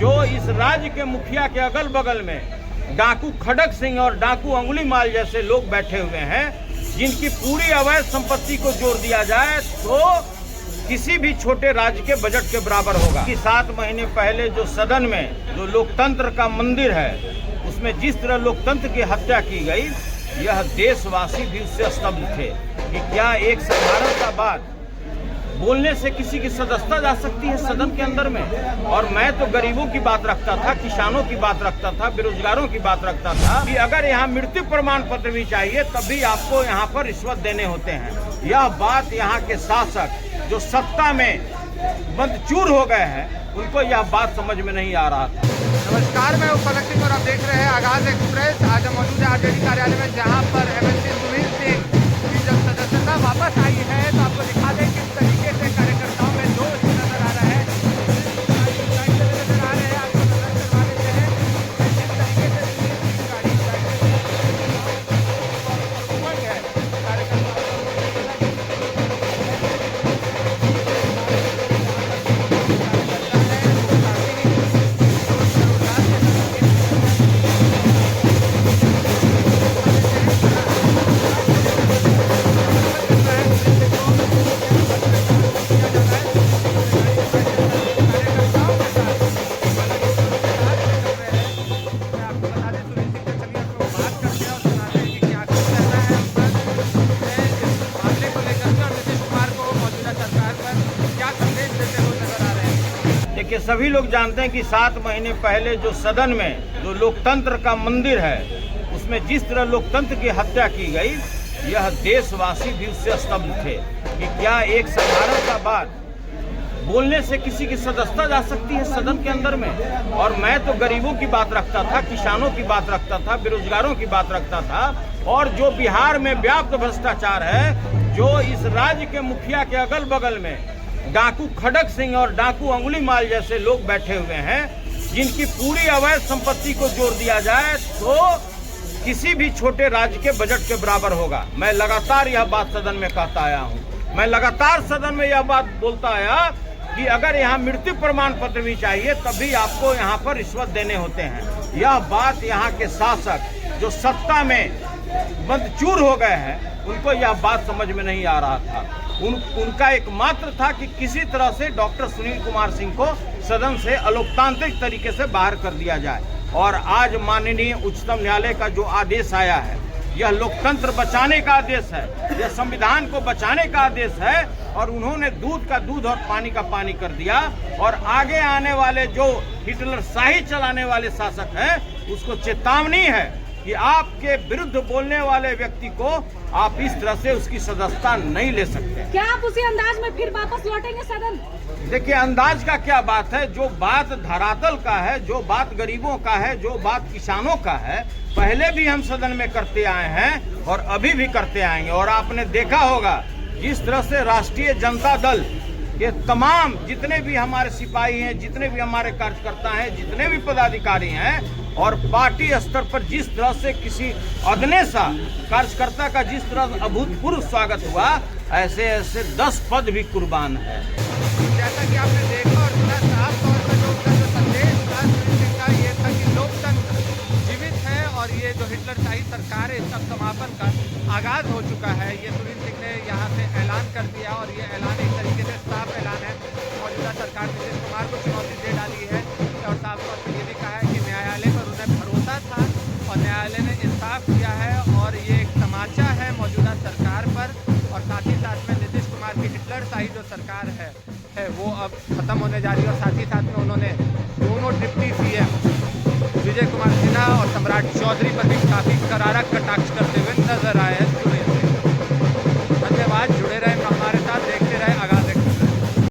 जो इस राज्य के मुखिया के अगल बगल में डाकू खड़ग सिंह और डाकू अंगुलीमाल जैसे लोग बैठे हुए हैं, जिनकी पूरी अवैध संपत्ति को जोड़ दिया जाए तो किसी भी छोटे राज्य के बजट के बराबर होगा। कि 7 महीने पहले जो सदन में जो लोकतंत्र का मंदिर है, उसमें जिस तरह लोकतंत्र की हत्या की गई, यह देशवासी भी उससे स्तब्ध थे कि क्या एक साधारणता बात बोलने से किसी की सदस्यता जा सकती है सदन के अंदर में। और मैं तो गरीबों की बात रखता था, किसानों की बात रखता था, बेरोजगारों की बात रखता था कि अगर यहाँ मृत्यु प्रमाण पत्र भी चाहिए तब भी आपको यहाँ पर रिश्वत देने होते हैं। यह बात यहाँ के शासक जो सत्ता में बदचूर हो गए हैं, उनको यह बात समझ में नहीं आ रहा था। नमस्कार, मैं उपलक सिंह और आप देख रहे हैं आगाज एक्सप्रेस। आज हम मौजूद है आरजेडी कार्यालय में, जहां पर एमएलसी सुनील सिंह की जब सदस्यता वापस आई है तो आपको दिखा दें किस तरीके से कार्यकर्ताओं में जोश नजर आ रहा है। नजर आ रहे हैं, आपको नजर करवा देते हैं जिस तरीके से उमंग है कार्यकर्ताओं। देखिए, सभी लोग जानते हैं कि 7 महीने पहले जो सदन में जो लोकतंत्र का मंदिर है, उसमें जिस तरह लोकतंत्र की हत्या की गई, यह देशवासी भी उससे स्तब्ध थे कि क्या एक साधारणता बात बोलने से किसी की सदस्यता जा सकती है सदन के अंदर में। और मैं तो गरीबों की बात रखता था, किसानों की बात रखता था, बेरोजगारों की बात रखता था। और जो बिहार में व्याप्त भ्रष्टाचार है, जो इस राज्य के मुखिया के अगल बगल में डाकू खड़ग सिंह और डाकू अंगुलीमाल जैसे लोग बैठे हुए हैं, जिनकी पूरी अवैध संपत्ति को जोड़ दिया जाए तो किसी भी छोटे राज्य के बजट के बराबर होगा। मैं लगातार यह बात सदन में कहता आया हूं। मैं लगातार सदन में यह बात बोलता आया कि अगर यहाँ मृत्यु प्रमाण पत्र भी चाहिए तब भी आपको यहाँ पर रिश्वत देने होते हैं। यह बात यहाँ के शासक जो सत्ता में बदचूर हो गए हैं, उनको यह बात समझ में नहीं आ रहा था। उनका एकमात्र था कि किसी तरह से डॉक्टर सुनील कुमार सिंह को सदन से अलोकतांत्रिक तरीके से बाहर कर दिया जाए। और आज माननीय उच्चतम न्यायालय का जो आदेश आया है, यह लोकतंत्र बचाने का आदेश है, यह संविधान को बचाने का आदेश है। और उन्होंने दूध का दूध और पानी का पानी कर दिया। और आगे आने वाले जो हिटलर शाही चलाने वाले शासक हैं, उसको चेतावनी है कि आपके विरुद्ध बोलने वाले व्यक्ति को आप इस तरह से उसकी सदस्यता नहीं ले सकते। क्या आप उसी अंदाज में फिर वापस लौटेंगे सदन? देखिए, अंदाज का क्या बात है। जो बात धरातल का है, जो बात गरीबों का है, जो बात किसानों का है, पहले भी हम सदन में करते आए हैं और अभी भी करते आएंगे। और आपने देखा होगा जिस तरह से राष्ट्रीय जनता दल के तमाम जितने भी हमारे सिपाही हैं, जितने भी हमारे कार्यकर्ता हैं, जितने भी पदाधिकारी हैं, और पार्टी स्तर पर जिस तरह से किसी अगने सा कार्यकर्ता का जिस तरह अभूतपूर्व स्वागत हुआ, ऐसे ऐसे 10 पद भी कुर्बान है। जैसा कि आपने देखा और सुना, साफ तौर पर जो संदेश था सुनील सिंह का ये था कि लोकतंत्र जीवित है और ये जो हिटलरशाही सरकार है, इसका समापन का आगाज हो चुका है। ये सुनील सिंह ने यहाँ से ऐलान कर दिया और ये ऐलान एक तरीके से साफ ऐलान है। मौजूदा सरकार नीतीश कुमार को चुनौती दे डाली है और साफ तौर पर ये भी कहा है कि न्यायालय पर उन्हें भरोसा था और न्यायालय ने इंसाफ किया है। और ये एक तमाचा है मौजूदा सरकार पर। और साथ ही साथ में नीतीश कुमार की हिटलरशाही जो सरकार है वो अब खत्म होने जा रही है। और साथ ही साथ में उन्होंने दोनों डिप्टी सीएम विजय कुमार सिन्हा और सम्राट चौधरी पर भी काफ़ी करारा कटाक्ष कर